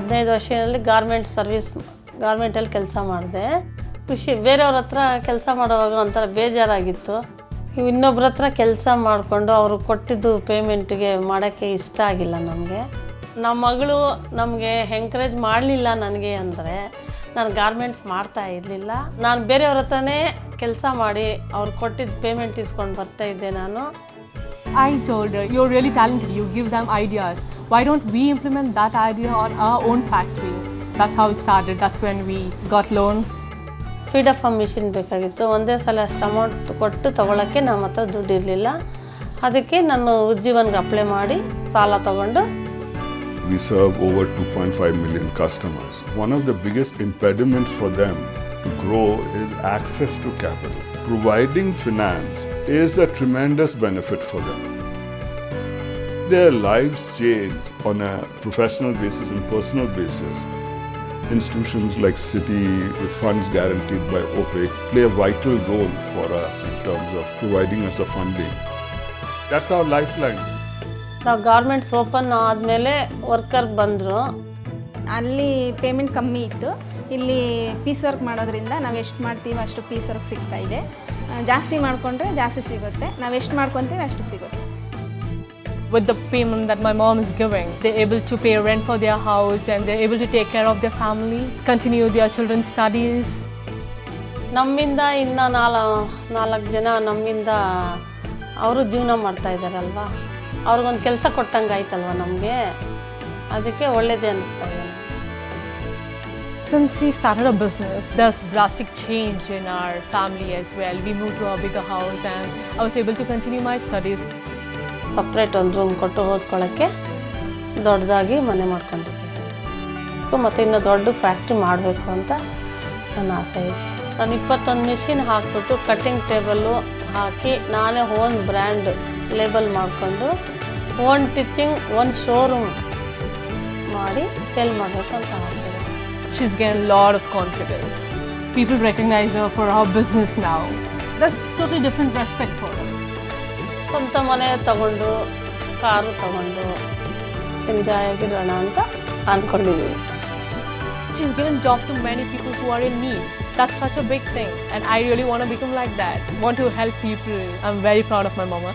15 ವರ್ಷದಲ್ಲಿ ಗಾರ್ಮೆಂಟಲ್ಲಿ ಕೆಲಸ ಮಾಡಿದೆ. ಬೇರೆಯವ್ರ ಹತ್ರ ಕೆಲಸ ಮಾಡುವಾಗ ಒಂಥರ ಬೇಜಾರಾಗಿತ್ತು. ಇನ್ನೊಬ್ರ ಹತ್ರ ಕೆಲಸ ಮಾಡಿಕೊಂಡು ಅವರು ಕೊಟ್ಟಿದ್ದು ಪೇಮೆಂಟ್ಗೆ ಮಾಡೋಕ್ಕೆ ಇಷ್ಟ ಆಗಿಲ್ಲ ನಮಗೆ. ನಮ್ಮ ಮಗಳು ನಮಗೆ ಎಂಕರೇಜ್ ಮಾಡಲಿಲ್ಲ ನನಗೆ ಅಂದರೆ ನಾನು ಗಾರ್ಮೆಂಟ್ಸ್ ಮಾಡ್ತಾ ಇರಲಿಲ್ಲ. ನಾನು ಬೇರೆಯವ್ರ ಹತ್ರನೇ ಕೆಲಸ ಮಾಡಿ ಅವ್ರು ಕೊಟ್ಟಿದ್ದು ಪೇಮೆಂಟ್ ಇಸ್ಕೊಂಡು ಬರ್ತಾಯಿದ್ದೆ ನಾನು. I told her, you're really talented, you give them ideas. Why don't we implement that idea on our own factory? That's how it started. That's when we got loan. Feed of machine ಬೇಕಾಗಿತ್ತು. ಒಂದೇ ಸಲ ಅಷ್ಟು amount ಕೊಟ್ಟು ತೊಗೊಳಕ್ಕೆ ನಮ್ಮ ಹತ್ರ ದುಡ್ಡು ಇರಲಿಲ್ಲ. ಅದಕ್ಕೆ ನಾನು ಉಜ್ಜೀವನ್ಗೆ ಅಪ್ಲೈ ಮಾಡಿ ಸಾಲ ತಗೊಂಡು. We serve over 2.5 million customers. One of the biggest impediments for them to grow is access to capital. Providing finance is a tremendous benefit for them. Their lives change on a professional basis and personal basis. Institutions like Citi, with funds guaranteed by OPEC, play a vital role for us in terms of providing us a funding. That's our lifeline. ನಾವು garments open ಆದಮೇಲೆ worker ಬಂದರು. ಅಲ್ಲಿ payment ಕಮ್ಮಿ ಇತ್ತು. ಇಲ್ಲಿ piece work ಮಾಡೋದ್ರಿಂದ ನಾವು ಎಷ್ಟು ಮಾಡ್ತೀವಿ ಅಷ್ಟು ಪೀಸ್ ವರ್ಕ್ ಸಿಗ್ತಾ ಇದೆ. ಜಾಸ್ತಿ ಮಾಡಿಕೊಂಡ್ರೆ ಜಾಸ್ತಿ ಸಿಗುತ್ತೆ, ನಾವು ಎಷ್ಟು ಮಾಡ್ಕೊತೀವಿ ಅಷ್ಟು ಸಿಗುತ್ತೆ. With the payment that my mom is giving, they're able to pay rent for their house and they're able to take care of their family, continue their children's studies. ನಮ್ಮಿಂದ ಇನ್ನು ನಾಲ್ಕು ಜನ ನಮ್ಮಿಂದ ಅವರು ಜೀವನ ಮಾಡ್ತಾ ಇದ್ದಾರಲ್ವ, ಅವ್ರಿಗೊಂದು ಕೆಲಸ ಕೊಟ್ಟಂಗೆ ಆಯ್ತಲ್ವ ನಮಗೆ. ಅದಕ್ಕೆ ಒಳ್ಳೆಯದೇ ಅನ್ನಿಸ್ತಾ ಇದೆ. Since she started a business, there's drastic change in our family as well. We moved to a bigger house and I was able to continue my studies. Separate ಒಂದು ರೂಮ್ ಕೊಟ್ಟು ಓದ್ಕೊಳ್ಳೋಕ್ಕೆ ದೊಡ್ಡದಾಗಿ ಮನೆ ಮಾಡ್ಕೊಂಡಿದ್ದೀವಿ. ಮತ್ತು ಇನ್ನೂ ದೊಡ್ಡ ಫ್ಯಾಕ್ಟ್ರಿ ಮಾಡಬೇಕು ಅಂತ ನನ್ನ ಆಸೆ ಐತೆ. ನಾನು 21 ಮಿಷಿನ್ ಹಾಕ್ಬಿಟ್ಟು ಕಟ್ಟಿಂಗ್ ಟೇಬಲ್ಲು ಹಾಕಿ ನಾನೇ ಓನ್ ಬ್ರ್ಯಾಂಡ್ ಲೇಬಲ್ ಮಾಡಿಕೊಂಡು ಓನ್ ಟಿಚಿಂಗ್ ಓನ್ ಶೋರೂಮ್ ಮಾಡಿ ಸೇಲ್ ಮಾಡಬೇಕು ಅಂತ ಆಸೆ ಇದೆ. She's gained a lot of confidence. People recognize her for her business now. There's totally different respect for her. ಸ್ವಂತ ಮನೆ ತಗೊಂಡು ಕಾರು ತಗೊಂಡು ಎಂಜಾಯ್ ಆಗಿರೋಣ ಅಂತ ಅಂದ್ಕೊಂಡಿದ್ದೀವಿ. She's given job to many people who are in need. That's such a big thing and I really want to become like that. Want to help people. I'm very proud of my mama.